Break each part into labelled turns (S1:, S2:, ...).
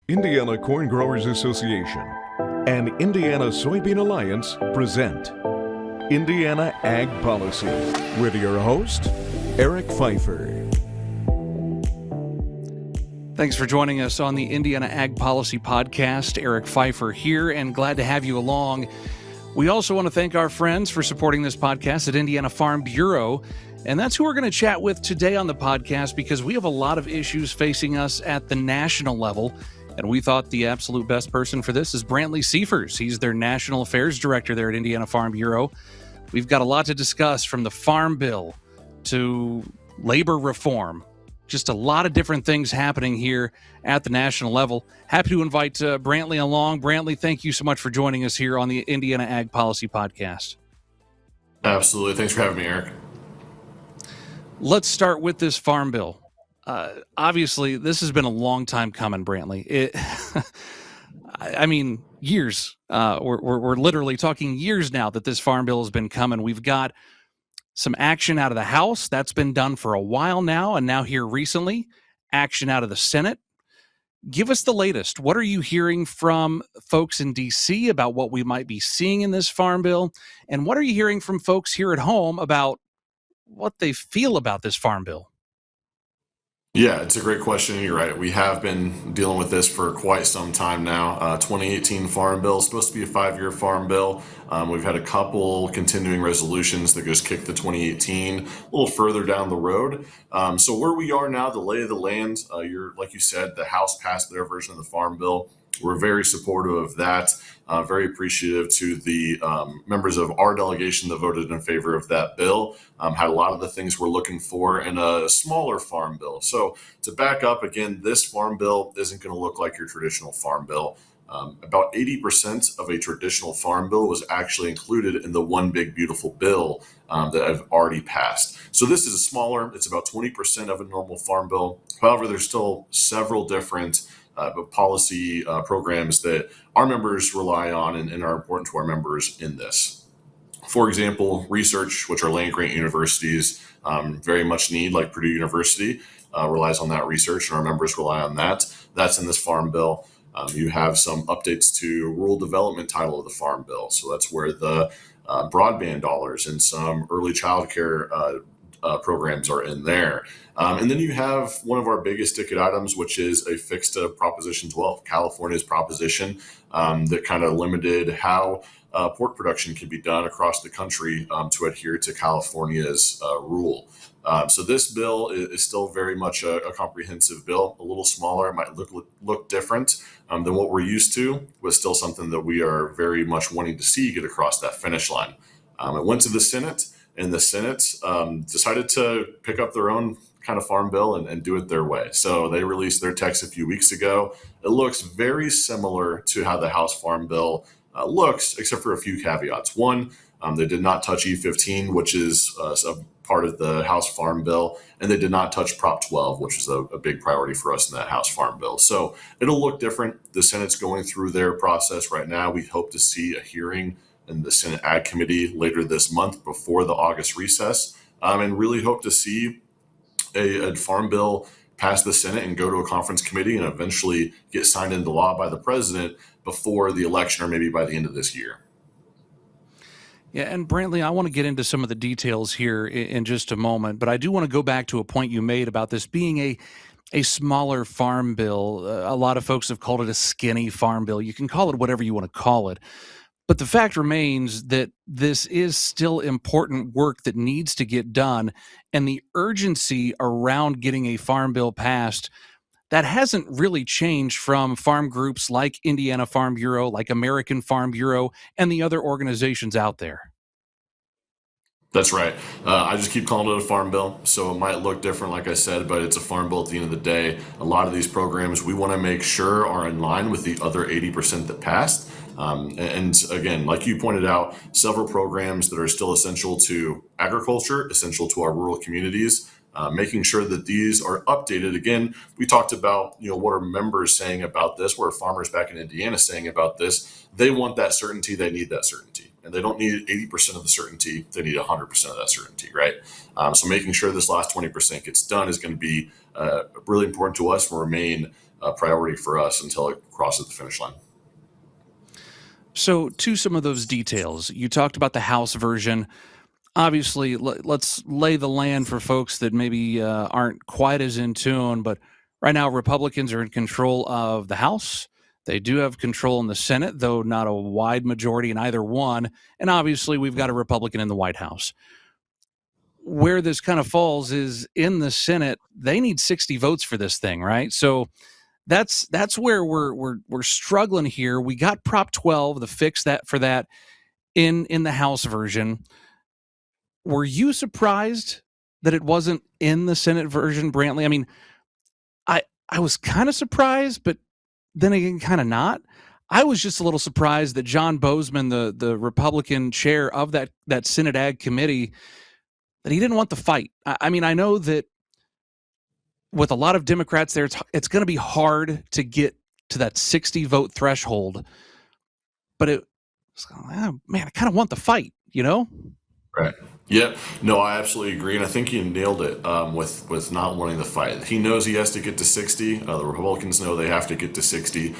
S1: Indiana Corn Growers Association and Indiana Soybean Alliance present Indiana Ag Policy with your host, Eric Pfeiffer.
S2: Thanks for joining us on the Indiana Ag Policy Podcast. Eric Pfeiffer here, and glad to have you along. We also want to thank our friends for supporting this podcast at Indiana Farm Bureau. And that's who we're going to chat with today on the podcast, because we have a lot of issues facing us at the national level. And we thought the absolute best person for this is Brantley Seifers. He's their National Affairs Director there at Indiana Farm Bureau. We've got a lot to discuss, from the Farm Bill to labor reform. Just a lot of different things happening here at the national level. Happy to invite Brantley along. Brantley, thank you so much for joining us here on the Indiana Ag Policy Podcast.
S3: Absolutely. Thanks for having me, Eric.
S2: Let's start with this Farm Bill. Obviously, this has been a long time coming, Brantley. I mean, years. We're literally talking years now that this Farm Bill has been coming. We've got some action out of the House. That's been done for a while now, and now here recently, action out of the Senate. Give us the latest. What are you hearing from folks in D.C. about what we might be seeing in this Farm Bill? And what are you hearing from folks here at home about what they feel about this Farm Bill?
S3: Yeah, it's a great question. You're right. We have been dealing with this for quite some time now. 2018 Farm Bill is supposed to be a 5-year Farm Bill. We've had a couple continuing resolutions that just kicked the 2018 a little further down the road. So where we are now, the lay of the land, like you said, the House passed their version of the Farm Bill. We're very supportive of that. Very appreciative to the members of our delegation that voted in favor of that bill. Had a lot of the things we're looking for in a smaller farm bill. So to back up again, this farm bill isn't going to look like your traditional farm bill. About 80% of a traditional farm bill was actually included in the One Big Beautiful Bill that I've already passed. So this is a smaller, it's about 20% of a normal farm bill. However, there's still several different policy programs that our members rely on and are important to our members in this. For example, research, which our land-grant universities very much need, like Purdue University, relies on that research, and our members rely on that. That's in this Farm Bill. You have some updates to rural development title of the Farm Bill. So that's where the broadband dollars and some early childcare programs are in there. And then you have one of our biggest ticket items, which is a fix to Proposition 12, California's proposition that kind of limited how pork production can be done across the country to adhere to California's rule. So this bill is still very much a comprehensive bill, a little smaller. It might look different than what we're used to, but still something that we are very much wanting to see get across that finish line. It went to the Senate, and the Senate decided to pick up their own kind of farm bill and do it their way. So they released their text a few weeks ago. It looks very similar to how the House Farm Bill looks, except for a few caveats. One, they did not touch E15, which is a part of the House Farm Bill, and they did not touch Prop 12, which is a big priority for us in that House Farm Bill. So it'll look different. The Senate's going through their process right now. We hope to see a hearing in the Senate Ag Committee later this month before the August recess, and really hope to see a farm bill pass the Senate and go to a conference committee and eventually get signed into law by the president before the election, or maybe by the end of this year.
S2: Yeah, and Brantley, I want to get into some of the details here in just a moment, but I do want to go back to a point you made about this being a smaller farm bill. A lot of folks have called it a skinny farm bill. You can call it whatever you want to call it. But the fact remains that this is still important work that needs to get done, and the urgency around getting a farm bill passed, that hasn't really changed from farm groups like Indiana Farm Bureau, like American Farm Bureau, and the other organizations out there.
S3: That's right. I just keep calling it a farm bill, so it might look different, like I said, but it's a farm bill at the end of the day. A lot of these programs we want to make sure are in line with the other 80% that passed. And again, like you pointed out, several programs that are still essential to agriculture, essential to our rural communities, making sure that these are updated. Again, we talked about, what are members saying about this? What are farmers back in Indiana saying about this? They want that certainty. They need that certainty. And they don't need 80% of the certainty. They need 100% of that certainty, right? So making sure this last 20% gets done is going to be really important to us and remain priority for us until it crosses the finish line.
S2: So, to some of those details, you talked about the House version. Obviously, let's lay the land for folks that maybe aren't quite as in tune, but right now, Republicans are in control of the House. They do have control in the Senate, though not a wide majority in either one. And obviously, we've got a Republican in the White House. Where this kind of falls is in the Senate, they need 60 votes for this thing, right? So that's where we're struggling here. We got Prop 12, the fix that for that in the House version. Were you surprised that it wasn't in the Senate version, Brantley? I mean, I was kind of surprised, but then again, kind of not. I was just a little surprised that John Bozeman, the Republican chair of that Senate Ag Committee, that he didn't want the fight. I mean, I know that with a lot of Democrats there, it's going to be hard to get to that 60 vote threshold, but man, I kind of want the fight, you know?
S3: Right. Yeah. No, I absolutely agree, and I think you nailed it with not wanting the fight. He knows he has to get to 60. The Republicans know they have to get to 60.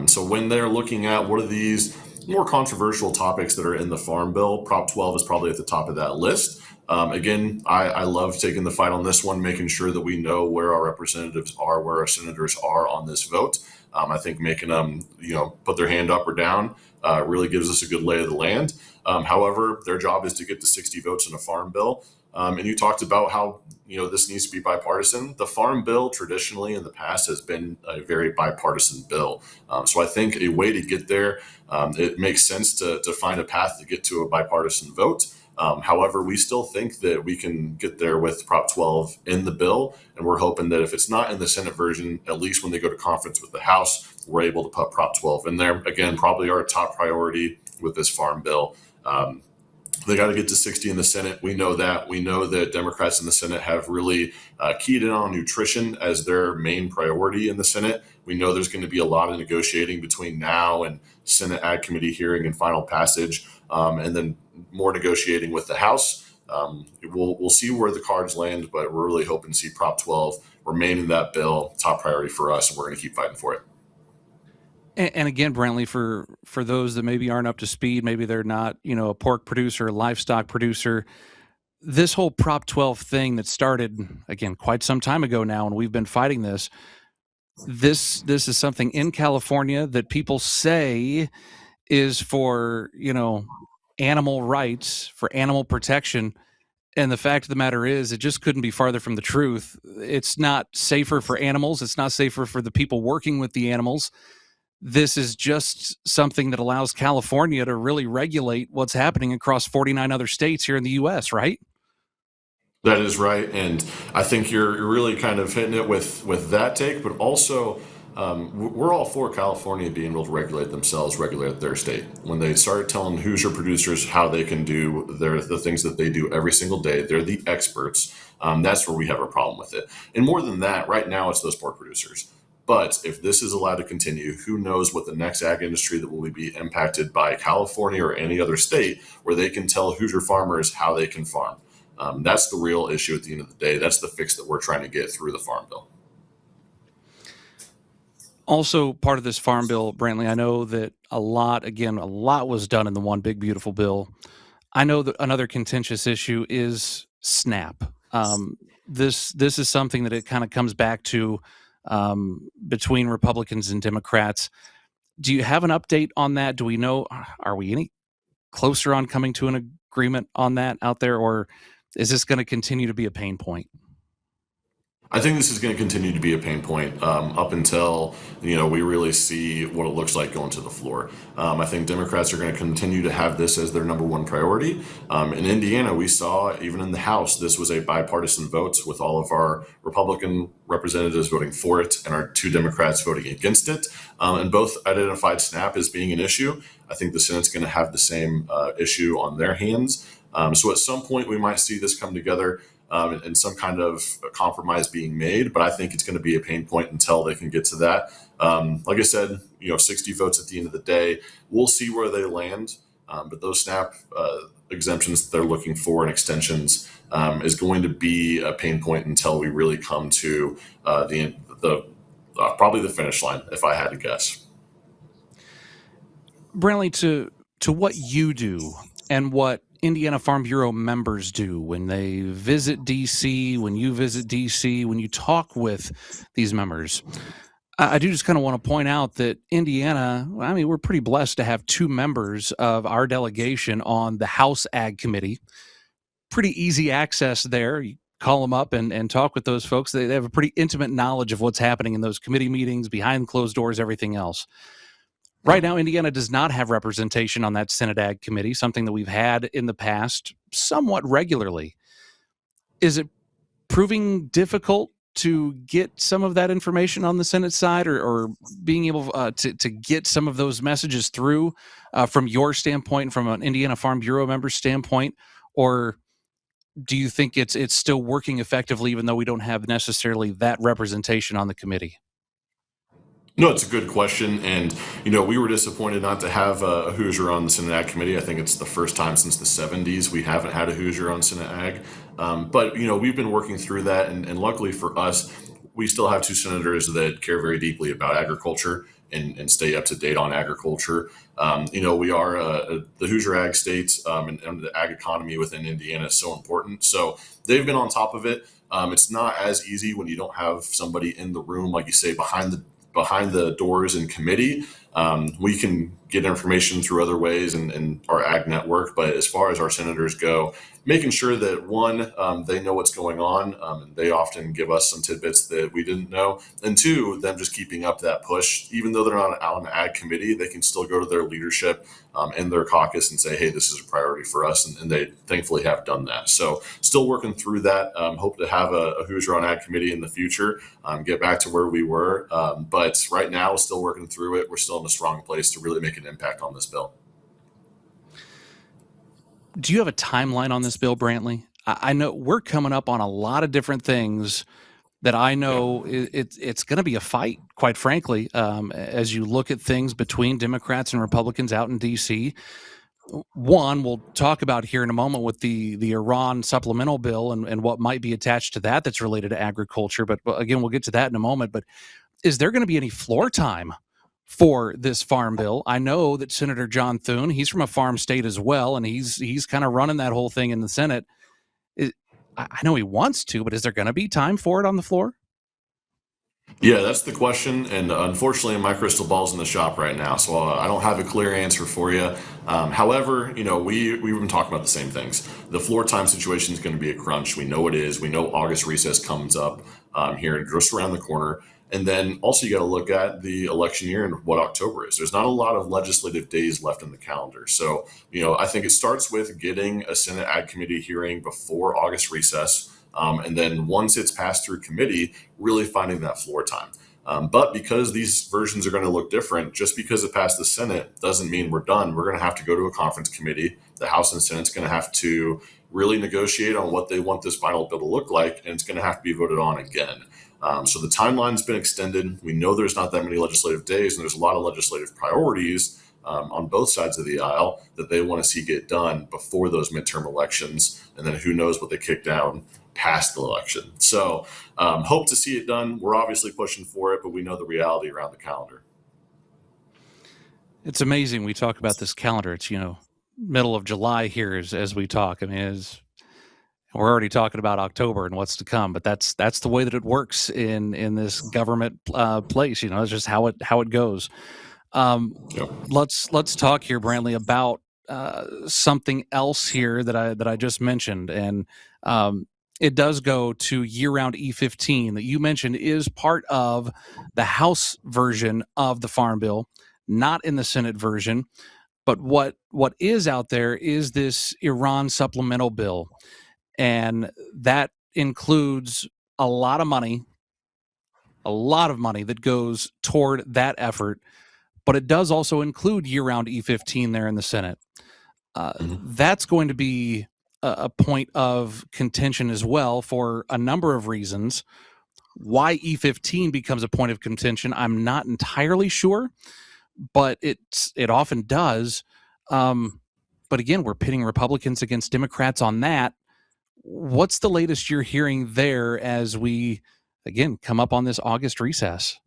S3: So when they're looking at what are these more controversial topics that are in the Farm Bill, Prop 12 is probably at the top of that list. Again, I love taking the fight on this one, making sure that we know where our representatives are, where our senators are on this vote. I think making them, put their hand up or down really gives us a good lay of the land. However, their job is to get to 60 votes in a farm bill. And you talked about how, this needs to be bipartisan. The Farm Bill traditionally in the past has been a very bipartisan bill. So I think a way to get there, it makes sense to find a path to get to a bipartisan vote. However, we still think that we can get there with Prop 12 in the bill, and we're hoping that if it's not in the Senate version, at least when they go to conference with the House, we're able to put Prop 12 in there. Again, probably our top priority with this Farm Bill. They got to get to 60 in the Senate. We know that. We know that Democrats in the Senate have really keyed in on nutrition as their main priority in the Senate. We know there's going to be a lot of negotiating between now and Senate Ag Committee hearing and final passage, and then more negotiating with the House. We'll see where the cards land, but we're really hoping to see Prop 12 remain in that bill, top priority for us, and we're going to keep fighting for it.
S2: And again, Brantley, for those that maybe aren't up to speed, maybe they're not, a pork producer, a livestock producer, this whole Prop 12 thing that started, again, quite some time ago now, and we've been fighting this. This is something in California that people say is for, animal rights, for animal protection. And the fact of the matter is, it just couldn't be farther from the truth. It's not safer for animals. It's not safer for the people working with the animals. This is just something that allows California to really regulate what's happening across 49 other states here in the U.S., right?
S3: That is right. And I think you're really kind of hitting it with that take, but also we're all for California being able to regulate themselves, regulate their state. When they started telling Hoosier producers how they can do the things that they do every single day, they're the experts. That's where we have a problem with it. And more than that, right now it's those pork producers. But if this is allowed to continue, who knows what the next ag industry that will be impacted by California or any other state where they can tell Hoosier farmers how they can farm. That's the real issue at the end of the day. That's the fix that we're trying to get through the Farm Bill.
S2: Also, part of this Farm Bill, Brantley, I know that a lot was done in the one big, beautiful bill. I know that another contentious issue is SNAP. This is something that it kind of comes back to between Republicans and Democrats. Do you have an update on that? Do we know, are we any closer on coming to an agreement on that out there, or is this going to continue to be a pain point?
S3: I think this is going to continue to be a pain point up until we really see what it looks like going to the floor. I think Democrats are going to continue to have this as their number one priority. In Indiana, we saw even in the House, this was a bipartisan vote with all of our Republican representatives voting for it and our two Democrats voting against it. And both identified SNAP as being an issue. I think the Senate's going to have the same issue on their hands. So at some point, we might see this come together. And some kind of compromise being made, but I think it's going to be a pain point until they can get to that. Like I said, 60 votes at the end of the day. We'll see where they land, but those SNAP exemptions that they're looking for and extensions is going to be a pain point until we really come to the probably the finish line if I had to guess.
S2: Brantley, to what you do and what Indiana Farm Bureau members do when they visit DC, when you visit DC, when you talk with these members, I do just kind of want to point out that Indiana, I mean, we're pretty blessed to have 2 members of our delegation on the House Ag Committee. Pretty easy access there. You call them up and talk with those folks. They have a pretty intimate knowledge of what's happening in those committee meetings, behind closed doors, everything else. Right now, Indiana does not have representation on that Senate Ag Committee, something that we've had in the past somewhat regularly. Is it proving difficult to get some of that information on the Senate side, or being able to get some of those messages through from your standpoint, from an Indiana Farm Bureau member standpoint? Or do you think it's still working effectively, even though we don't have necessarily that representation on the committee?
S3: No, it's a good question. And, we were disappointed not to have a Hoosier on the Senate Ag Committee. I think it's the first time since the 70s we haven't had a Hoosier on Senate Ag. But, we've been working through that. And luckily for us, we still have 2 senators that care very deeply about agriculture and stay up to date on agriculture. We are the Hoosier ag states, and the ag economy within Indiana is so important. So they've been on top of it. It's not as easy when you don't have somebody in the room, like you say, behind the doors in committee. We can get information through other ways and our ag network. But as far as our senators go, making sure that one, they know what's going on, and they often give us some tidbits that we didn't know. And 2, them just keeping up that push. Even though they're not on the ag committee, they can still go to their leadership in their caucus and say, hey, this is a priority for us. And they thankfully have done that. So still working through that. Hope to have a Hoosier on ag committee in the future, get back to where we were. But right now, still working through it. We're still in a strong place to really make an impact on this bill.
S2: Do you have a timeline on this bill, Brantley? I know we're coming up on a lot of different things that I know it's going to be a fight, quite frankly, as you look at things between Democrats and Republicans out in D.C. One, we'll talk about here in a moment with the Iran supplemental bill and what might be attached to that that's related to agriculture. But again, we'll get to that in a moment. But is there going to be any floor time for this farm bill? I know that Senator John Thune, he's from a farm state as well, and he's kind of running that whole thing in the Senate. I know he wants to, but is there going to be time for it on the floor?
S3: Yeah, that's the question. And unfortunately, my crystal ball's in the shop right now, so I don't have a clear answer for you. However, we've been talking about the same things. The floor time situation is going to be a crunch. We know it is. We know August recess comes up here just around the corner. And then also you got to look at the election year and what October is. There's not a lot of legislative days left in the calendar. So, I think it starts with getting a Senate Ag Committee hearing before August recess. And then once it's passed through committee, really finding that floor time. But because these versions are going to look different, just because it passed the Senate doesn't mean we're done. We're going to have to go to a conference committee. The House and Senate's going to have to really negotiate on what they want this final bill to look like, and it's going to have to be voted on again. So the timeline's been extended. We know there's not that many legislative days, and there's a lot of legislative priorities on both sides of the aisle that they want to see get done before those midterm elections. And then who knows what they kick down past the election. So hope to see it done. We're obviously pushing for it, but we know the reality around the calendar.
S2: It's amazing. We talk about this calendar. It's, middle of July here as we talk. I mean, we're already talking about October and what's to come, but that's the way that it works in this government place. It's just how it goes.
S3: Yep.
S2: Let's talk here, Brantley, about something else here that I just mentioned, and it does go to year-round E15 that you mentioned is part of the House version of the Farm Bill, not in the Senate version. But what is out there is this Iran supplemental bill. And that includes a lot of money that goes toward that effort. But it does also include year-round E15 there in the Senate. That's going to be a point of contention as well for a number of reasons. Why E15 becomes a point of contention, I'm not entirely sure, but it often does. But again, we're pitting Republicans against Democrats on that. What's the latest you're hearing there as we, again, come up on this August recess?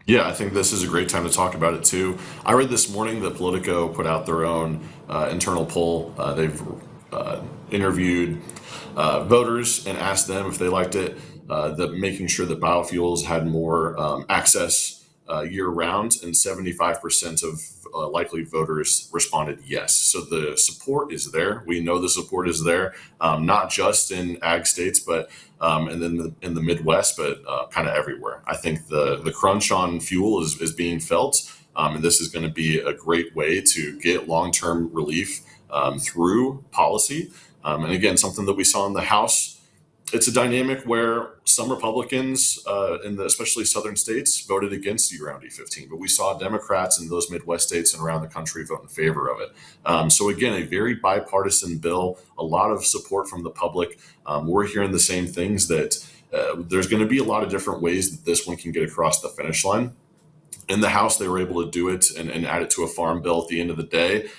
S3: Yeah, I think this is a great time to talk about it too. I read this morning that Politico put out their own internal poll. They've interviewed voters and asked them if they liked it, that making sure that biofuels had more access year round, and 75% of likely voters responded yes. So the support is there. We know the support is there, not just in ag states, but and then in the Midwest, but kind of everywhere. I think the crunch on fuel is being felt, and this is going to be a great way to get long-term relief through policy. And again, something that we saw in the House. It's a dynamic where some Republicans, especially southern states, voted against year-round E15, but we saw Democrats in those Midwest states and around the country vote in favor of it. So again, a very bipartisan bill, a lot of support from the public. We're hearing the same things, that there's going to be a lot of different ways that this one can get across the finish line. In the House, they were able to do it and add it to a farm bill at the end of the day.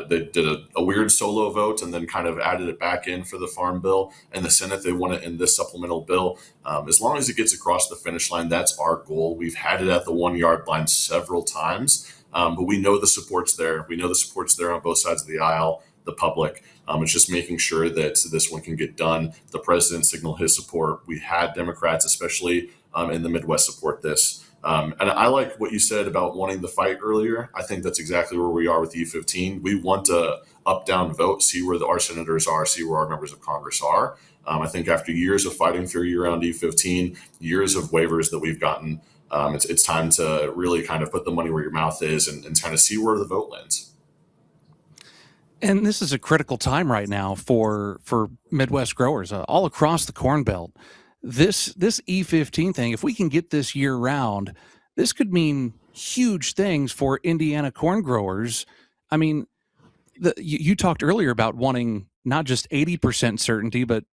S3: They did a weird solo vote and then kind of added it back in for the farm bill. In the Senate, they want it in this supplemental bill. As long as it gets across the finish line, that's our goal. We've had it at the 1 yard line several times, but we know the support's there. We know the support's there on both sides of the aisle, the public. It's just making sure that this one can get done. The president signaled his support. We had Democrats, especially in the Midwest, support this. And I like what you said about wanting the fight earlier. I think that's exactly where we are with E15. We want a up-down vote, see where our senators are, see where our members of Congress are. I think after years of fighting through year-round E15, years of waivers that we've gotten, it's time to really kind of put the money where your mouth is and kind of see where the vote lands.
S2: And this is a critical time right now for Midwest growers all across the Corn Belt. This E15 thing, if we can get this year round, this could mean huge things for Indiana corn growers. I mean, you talked earlier about wanting not just 80% certainty, but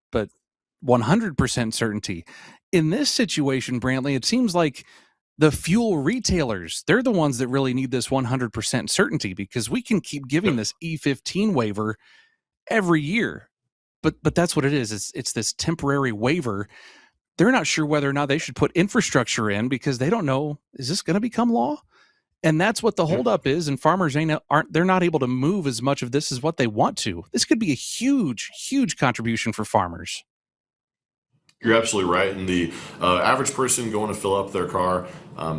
S2: 100% certainty. In this situation, Brantley, it seems like the fuel retailers, they're the ones that really need this 100% certainty, because we can keep giving this E15 waiver every year. But that's what it is. It's this temporary waiver. They're not sure whether or not they should put infrastructure in, because they don't know, is this going to become law? And that's what the holdup is. And farmers they're not able to move as much of this as what they want to. This could be a huge, huge contribution for farmers.
S3: You're absolutely right. And the average person going to fill up their car,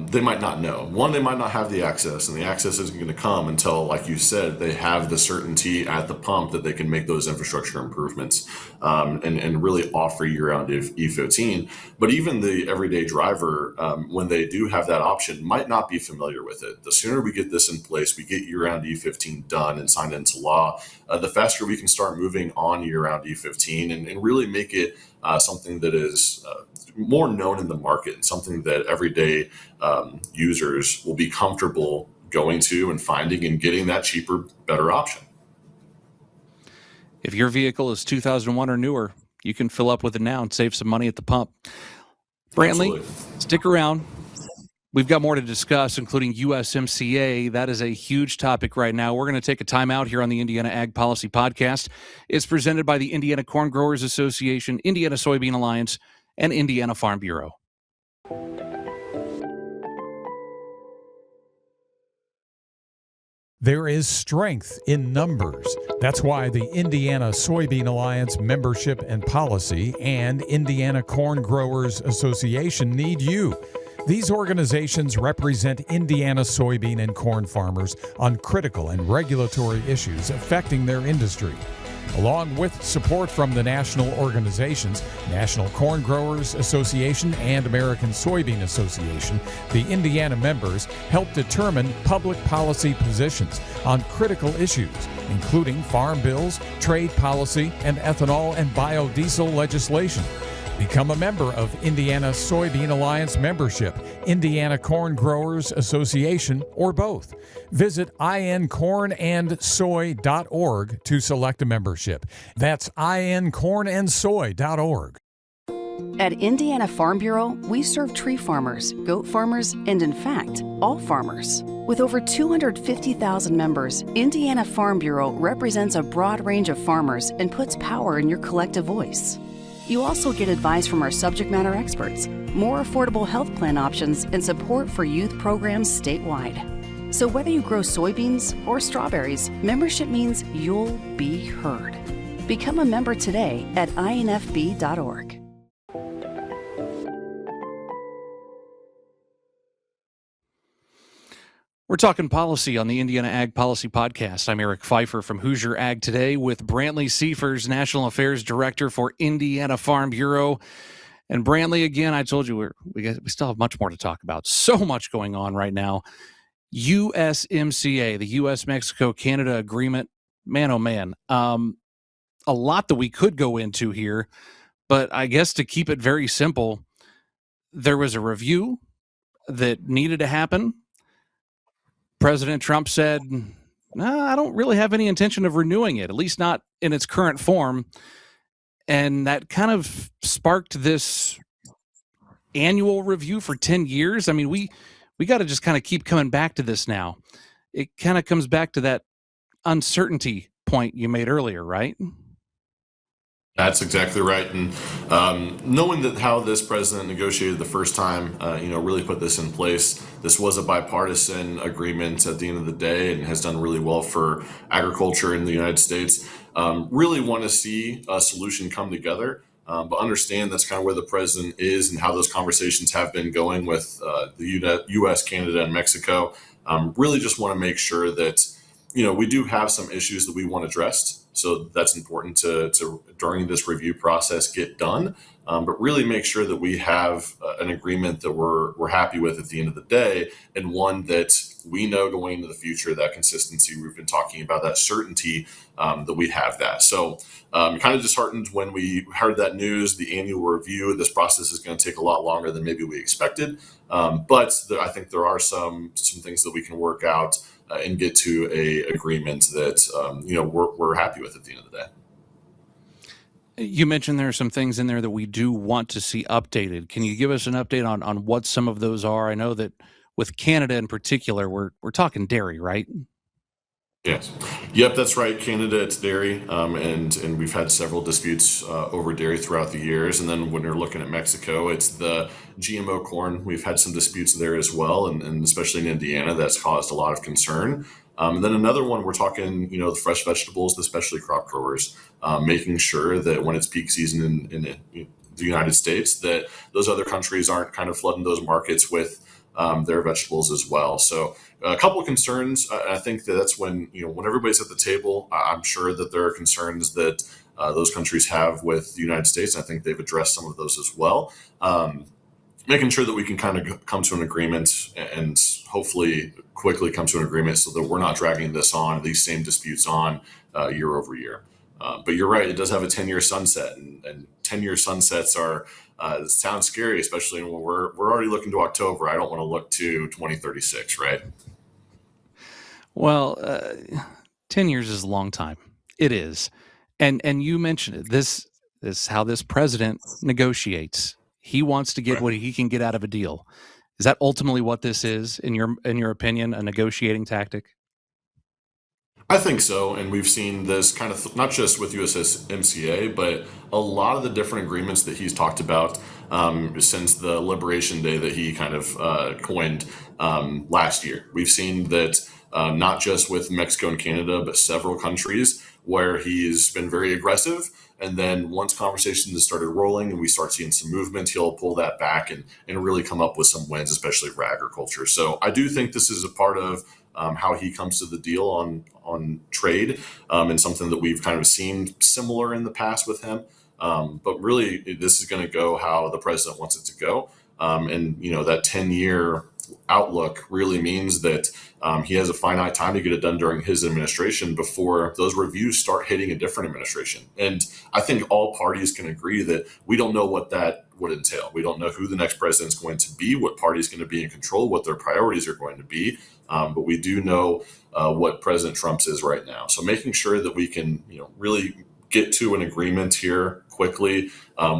S3: they might not know. One, they might not have the access, and the access isn't going to come until, like you said, they have the certainty at the pump that they can make those infrastructure improvements and really offer year-round E15. But even the everyday driver, when they do have that option, might not be familiar with it. The sooner we get this in place, we get year-round E15 done and signed into law, the faster we can start moving on year-round E15 and really make it something that is more known in the market, and something that everyday users will be comfortable going to and finding and getting that cheaper, better option.
S2: If your vehicle is 2001 or newer, you can fill up with it now and save some money at the pump. Brantley, stick around. We've got more to discuss, including USMCA. That is a huge topic right now. We're going to take a time out here on the Indiana Ag Policy Podcast. It's presented by the Indiana Corn Growers Association, Indiana Soybean Alliance, and Indiana Farm Bureau.
S4: There is strength in numbers. That's why the Indiana Soybean Alliance membership and policy and Indiana Corn Growers Association need you. These organizations represent Indiana soybean and corn farmers on critical and regulatory issues affecting their industry. Along with support from the national organizations, National Corn Growers Association and American Soybean Association, the Indiana members help determine public policy positions on critical issues, including farm bills, trade policy, and ethanol and biodiesel legislation. Become a member of Indiana Soybean Alliance membership, Indiana Corn Growers Association, or both. Visit incornandsoy.org to select a membership. That's incornandsoy.org.
S5: At Indiana Farm Bureau, we serve tree farmers, goat farmers, and in fact, all farmers. With over 250,000 members, Indiana Farm Bureau represents a broad range of farmers and puts power in your collective voice. You also get advice from our subject matter experts, more affordable health plan options, and support for youth programs statewide. So whether you grow soybeans or strawberries, membership means you'll be heard. Become a member today at infb.org.
S2: We're talking policy on the Indiana Ag Policy Podcast. I'm Eric Pfeiffer from Hoosier Ag Today with Brantley Seifers, National Affairs Director for Indiana Farm Bureau. And Brantley, again, I told you we still have much more to talk about. So much going on right now. USMCA, the U.S.-Mexico-Canada agreement. Man, oh man. A lot that we could go into here, but I guess to keep it very simple, there was a review that needed to happen. President Trump said, I don't really have any intention of renewing it, at least not in its current form. And that kind of sparked this annual review for 10 years. I mean, we got to just kind of keep coming back to this now. It kind of comes back to that uncertainty point you made earlier, right?
S3: That's exactly right. And knowing that how this president negotiated the first time, really put this in place. This was a bipartisan agreement at the end of the day and has done really well for agriculture in the United States. Really want to see a solution come together, but understand that's kind of where the president is and how those conversations have been going with the U.S., Canada, and Mexico. Really just want to make sure that, we do have some issues that we want addressed. So that's important to during this review process get done, but really make sure that we have an agreement that we're happy with at the end of the day, and one that we know going into the future, that consistency we've been talking about, that certainty, that we have that. So kind of disheartened when we heard that news, the annual review. This process is going to take a lot longer than maybe we expected, but I think there are some things that we can work out and get to a agreement that we're happy with at the end of the day.
S2: You mentioned there are some things in there that we do want to see updated. Can you give us an update on what some of those are? I know that with Canada in particular, we're talking dairy, right?
S3: Yes. Yep, that's right. Canada, it's dairy, and we've had several disputes over dairy throughout the years. And then when you're looking at Mexico, it's the GMO corn. We've had some disputes there as well, and especially in Indiana, that's caused a lot of concern. And then another one, we're talking, the fresh vegetables, the specialty crop growers, making sure that when it's peak season in the United States, that those other countries aren't kind of flooding those markets with their vegetables as well. So a couple of concerns. I think that's when everybody's at the table, I'm sure that there are concerns that those countries have with the United States. I think they've addressed some of those as well. Making sure that we can kind of come to an agreement and hopefully quickly come to an agreement so that we're not dragging these same disputes on year over year. But you're right, it does have a 10-year sunset, and 10-year sunsets sound scary, especially when we're already looking to October. I don't want to look to 2036, right?
S2: Well, 10 years is a long time. It is. And you mentioned it. This is how this president negotiates. He wants to get what he can get out of a deal. Is that ultimately what this is, in your opinion, a negotiating tactic?
S3: I think so, and we've seen this kind of not just with USMCA, but a lot of the different agreements that he's talked about since the Liberation Day that he kind of coined last year. We've seen that not just with Mexico and Canada, but several countries where he's been very aggressive. And then once conversations have started rolling and we start seeing some movement, he'll pull that back and really come up with some wins, especially for agriculture. So I do think this is a part of how he comes to the deal on trade, and something that we've kind of seen similar in the past with him. But really, this is going to go how the president wants it to go. And that 10-year outlook really means that he has a finite time to get it done during his administration before those reviews start hitting a different administration. And I think all parties can agree that we don't know what that would entail. We don't know who the next president is going to be, what party is going to be in control, what their priorities are going to be. But we do know what President Trump's is right now. So making sure that we can, really get to an agreement here quickly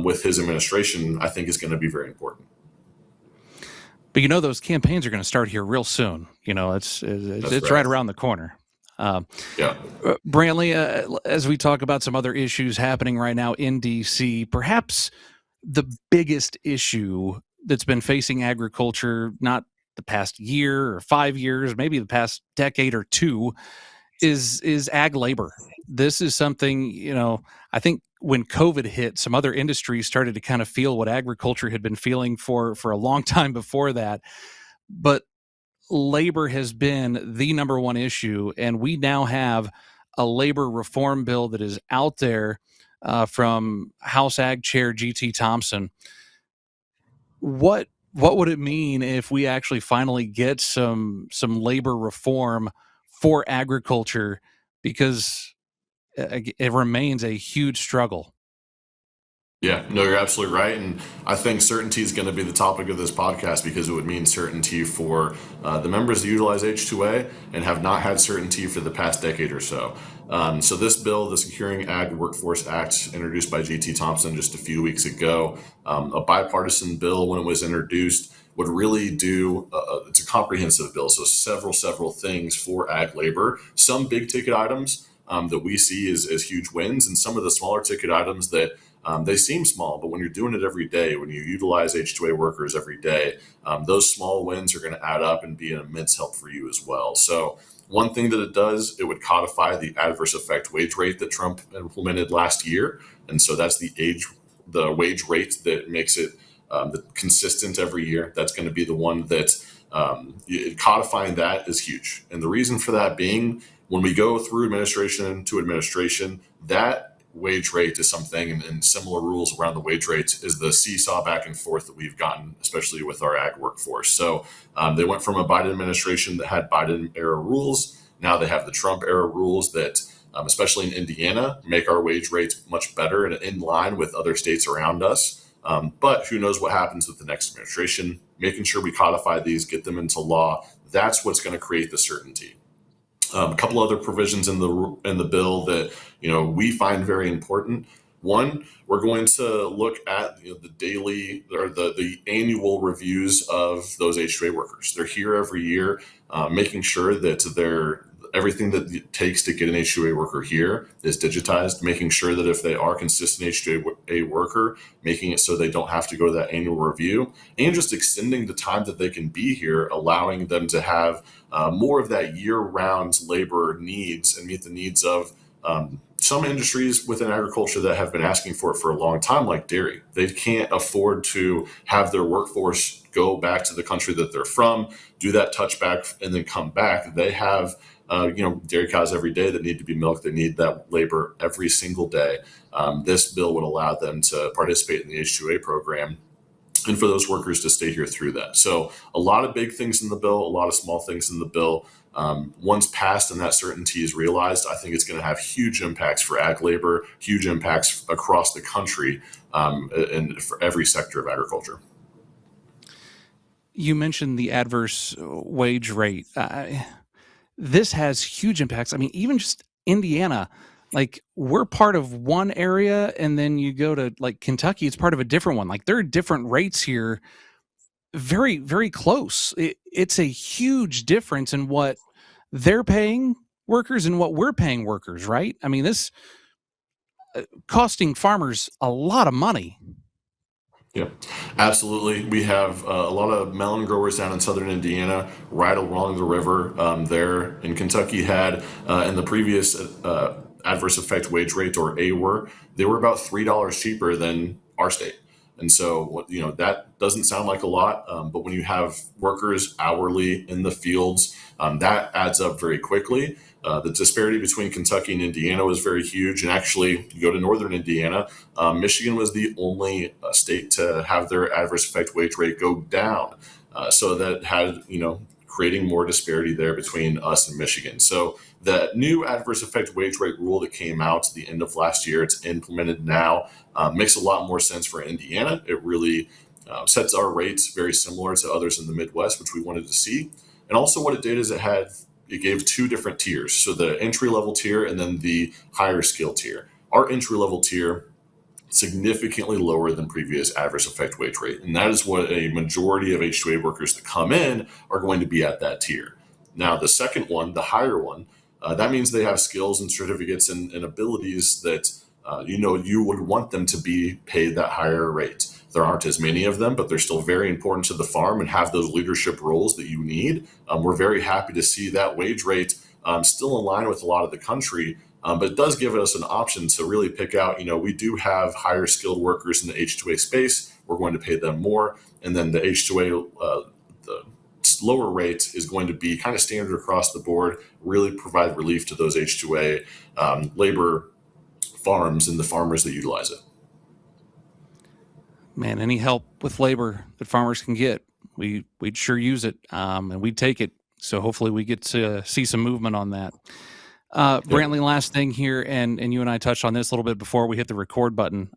S3: with his administration, I think is going to be very important.
S2: But those campaigns are going to start here real soon. It's right around the corner.
S3: Yeah.
S2: Brantley, as we talk about some other issues happening right now in D.C., perhaps the biggest issue that's been facing agriculture, not the past year or 5 years, maybe the past decade or two, is ag labor. This is something, I think when COVID hit, some other industries started to kind of feel what agriculture had been feeling for a long time before that. But labor has been the number one issue, and we now have a labor reform bill that is out there from House Ag Chair G.T. Thompson. What would it mean if we actually finally get some labor reform for agriculture? Because it remains a huge struggle.
S3: Yeah, no, you're absolutely right. And I think certainty is going to be the topic of this podcast because it would mean certainty for the members that utilize H2A and have not had certainty for the past decade or so. So this bill, the Securing Ag Workforce Act, introduced by G.T. Thompson just a few weeks ago, a bipartisan bill when it was introduced, would really do, it's a comprehensive bill. So several things for ag labor, some big ticket items that we see as huge wins, and some of the smaller ticket items that they seem small, but when you're doing it every day, when you utilize H2A workers every day, those small wins are going to add up and be an immense help for you as well. So one thing that it does, it would codify the adverse effect wage rate that Trump implemented last year. And so that's the wage rate that makes it consistent every year. That's going to be the one that codifying that is huge. And the reason for that being, when we go through administration to administration, that wage rate is something, and similar rules around the wage rates is the seesaw back and forth that we've gotten, especially with our ag workforce. So they went from a Biden administration that had Biden era rules. Now they have the Trump era rules that, especially in Indiana, make our wage rates much better and in line with other states around us. But who knows what happens with the next administration? Making sure we codify these, get them into law. That's what's going to create the certainty. A couple other provisions in the bill that we find very important. One, we're going to look at the daily or the annual reviews of those H2A workers. They're here every year, making sure that everything that it takes to get an H2A worker here is digitized, making sure that if they are consistent H2A worker, making it so they don't have to go to that annual review, and just extending the time that they can be here, allowing them to have more of that year-round labor needs and meet the needs of some industries within agriculture that have been asking for it for a long time, like dairy. They can't afford to have their workforce go back to the country that they're from, do that touchback, and then come back. They have dairy cows every day that need to be milked. They need that labor every single day. This bill would allow them to participate in the H2A program and for those workers to stay here through that. So a lot of big things in the bill, a lot of small things in the bill. Once passed and that certainty is realized, I think it's going to have huge impacts for ag labor, huge impacts across the country, and for every sector of agriculture.
S2: You mentioned the adverse wage rate. This has huge impacts. I mean, even just Indiana, like we're part of one area, and then you go to like Kentucky, it's part of a different one. Like there are different rates here, very, very close. It's a huge difference in what they're paying workers and what we're paying workers, right? I mean, this costing farmers a lot of money.
S3: Yeah, absolutely. We have a lot of melon growers down in southern Indiana, right along the river there. In Kentucky had in the previous adverse effect wage rate, or AWR, they were about $3 cheaper than our state. And so, that doesn't sound like a lot, but when you have workers hourly in the fields, that adds up very quickly. The disparity between Kentucky and Indiana was very huge. And actually, you go to northern Indiana, Michigan was the only state to have their adverse effect wage rate go down. So that had, creating more disparity there between us and Michigan. So the new adverse effect wage rate rule that came out at the end of last year, it's implemented now, makes a lot more sense for Indiana. It really sets our rates very similar to others in the Midwest, which we wanted to see. And also what it did is it gave two different tiers. So the entry level tier and then the higher skill tier. Our entry level tier, significantly lower than previous adverse effect wage rate. And that is what a majority of H2A workers that come in are going to be at that tier. Now, the second one, the higher one, that means they have skills and certificates and abilities that you would want them to be paid that higher rate. There aren't as many of them, but they're still very important to the farm and have those leadership roles that you need. We're very happy to see that wage rate still in line with a lot of the country, but it does give us an option to really pick out, we do have higher skilled workers in the H2A space. We're going to pay them more. And then the H2A, the lower rate is going to be kind of standard across the board, really provide relief to those H2A labor farms and the farmers that utilize it.
S2: Man, any help with labor that farmers can get, we'd sure use it, and we'd take it. So hopefully we get to see some movement on that. Brantley, last thing here, and you and I touched on this a little bit before we hit the record button.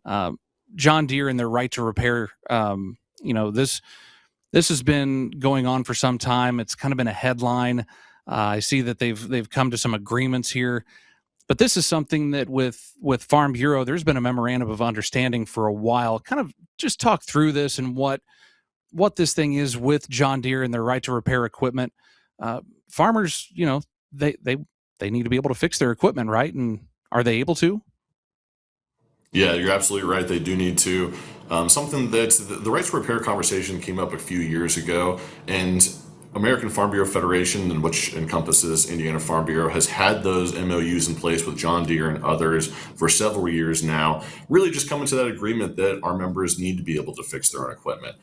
S2: John Deere and their right to repair, this has been going on for some time. It's kind of been a headline. I see that they've come to some agreements here. But this is something that with Farm Bureau, there's been a memorandum of understanding for a while. Kind of just talk through this and what this thing is with John Deere and their right to repair equipment. Farmers, they need to be able to fix their equipment, right? And are they able to?
S3: Yeah, you're absolutely right. They do need to. Something that the right to repair conversation came up a few years ago, and American Farm Bureau Federation, which encompasses Indiana Farm Bureau, has had those MOUs in place with John Deere and others for several years now, really just coming to that agreement that our members need to be able to fix their own equipment.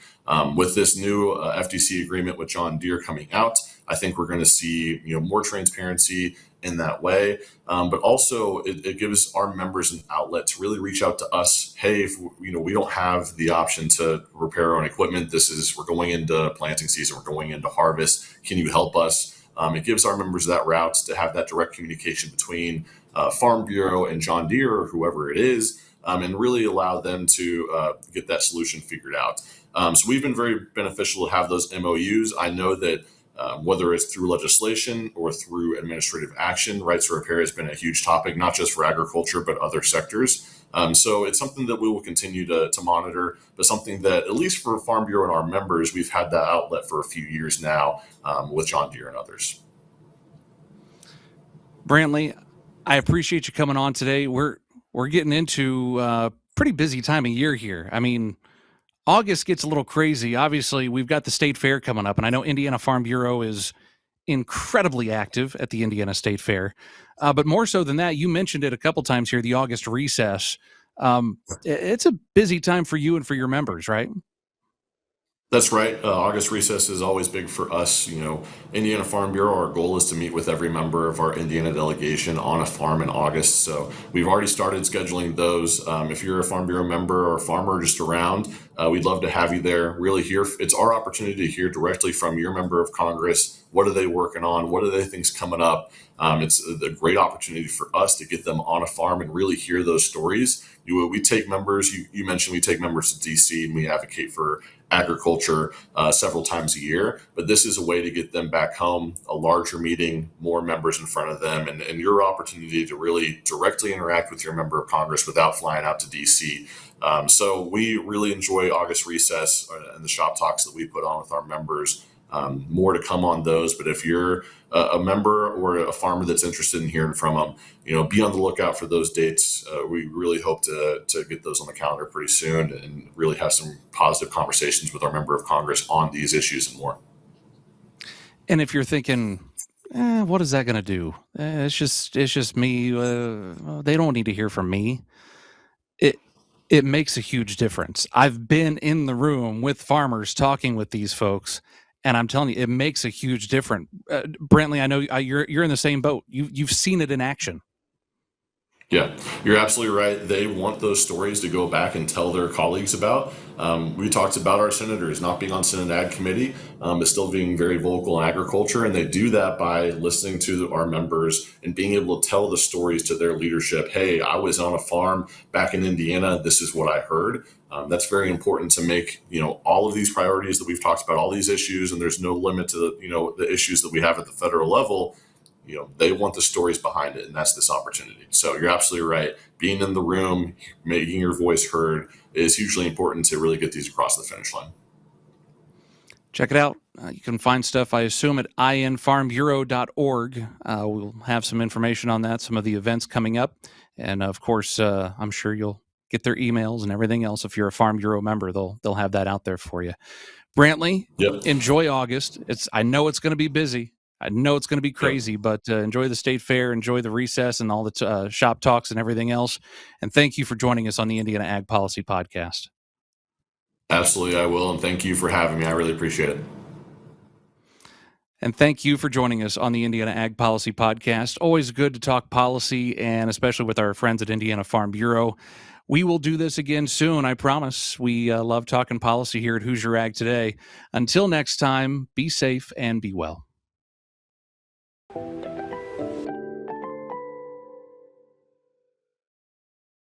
S3: With this new FTC agreement with John Deere coming out, I think we're going to see more transparency in that way, but also it gives our members an outlet to really reach out to us. Hey, if we don't have the option to repair our own equipment, we're going into planting season, we're going into harvest, can you help us? It gives our members that route to have that direct communication between Farm Bureau and John Deere or whoever it is, and really allow them to get that solution figured out. So we've been very beneficial to have those MOUs. I know that whether it's through legislation or through administrative action, rights to repair has been a huge topic, not just for agriculture, but other sectors. So it's something that we will continue to monitor, but something that, at least for Farm Bureau and our members, we've had that outlet for a few years now with John Deere and others.
S2: Brantley, I appreciate you coming on today. We're getting into a pretty busy time of year here. I mean, August gets a little crazy. Obviously, we've got the state fair coming up, and I know Indiana Farm Bureau is incredibly active at the Indiana State Fair. But more so than that, you mentioned it a couple times here, the August recess. It's a busy time for you and for your members, right?
S3: That's right. August recess is always big for us. Indiana Farm Bureau, our goal is to meet with every member of our Indiana delegation on a farm in August. So we've already started scheduling those. If you're a Farm Bureau member or a farmer just around, we'd love to have you there. Really it's our opportunity to hear directly from your member of Congress. What are they working on? What are they think's coming up? It's a great opportunity for us to get them on a farm and really hear those stories. We take members, you mentioned we take members to DC and we advocate for agriculture several times a year, but this is a way to get them back home, a larger meeting, more members in front of them, and your opportunity to really directly interact with your member of Congress without flying out to DC. So we really enjoy August recess and the shop talks that we put on with our members. More to come on those, but if you're a member or a farmer that's interested in hearing from them, be on the lookout for those dates. We really hope to get those on the calendar pretty soon and really have some positive conversations with our member of Congress on these issues and more.
S2: And if you're thinking, what is that going to do? It's just me. They don't need to hear from me. It makes a huge difference. I've been in the room with farmers talking with these folks, and I'm telling you, it makes a huge difference. Brantley, I know you're in the same boat. You've seen it in action.
S3: Yeah, you're absolutely right. They want those stories to go back and tell their colleagues about. We talked about our senators not being on Senate Ag Committee, but still being very vocal in agriculture. And they do that by listening to our members and being able to tell the stories to their leadership. Hey, I was on a farm back in Indiana. This is what I heard. That's very important to make, all of these priorities that we've talked about, all these issues, and there's no limit to the issues that we have at the federal level. They want the stories behind it, and that's this opportunity. So you're absolutely right. Being in the room, making your voice heard is hugely important to really get these across the finish line.
S2: Check it out. You can find stuff, I assume, at infarmbureau.org. We'll have some information on that, some of the events coming up. And, of course, I'm sure you'll get their emails and everything else. If you're a Farm Bureau member, they'll have that out there for you. Brantley,
S3: Yep.
S2: enjoy August. I know it's going to be busy. I know it's going to be crazy, but enjoy the state fair, enjoy the recess and all the shop talks and everything else. And thank you for joining us on the Indiana Ag Policy Podcast.
S3: Absolutely, I will. And thank you for having me. I really appreciate it.
S2: And thank you for joining us on the Indiana Ag Policy Podcast. Always good to talk policy, and especially with our friends at Indiana Farm Bureau. We will do this again soon, I promise. We love talking policy here at Hoosier Ag Today. Until next time, be safe and be well.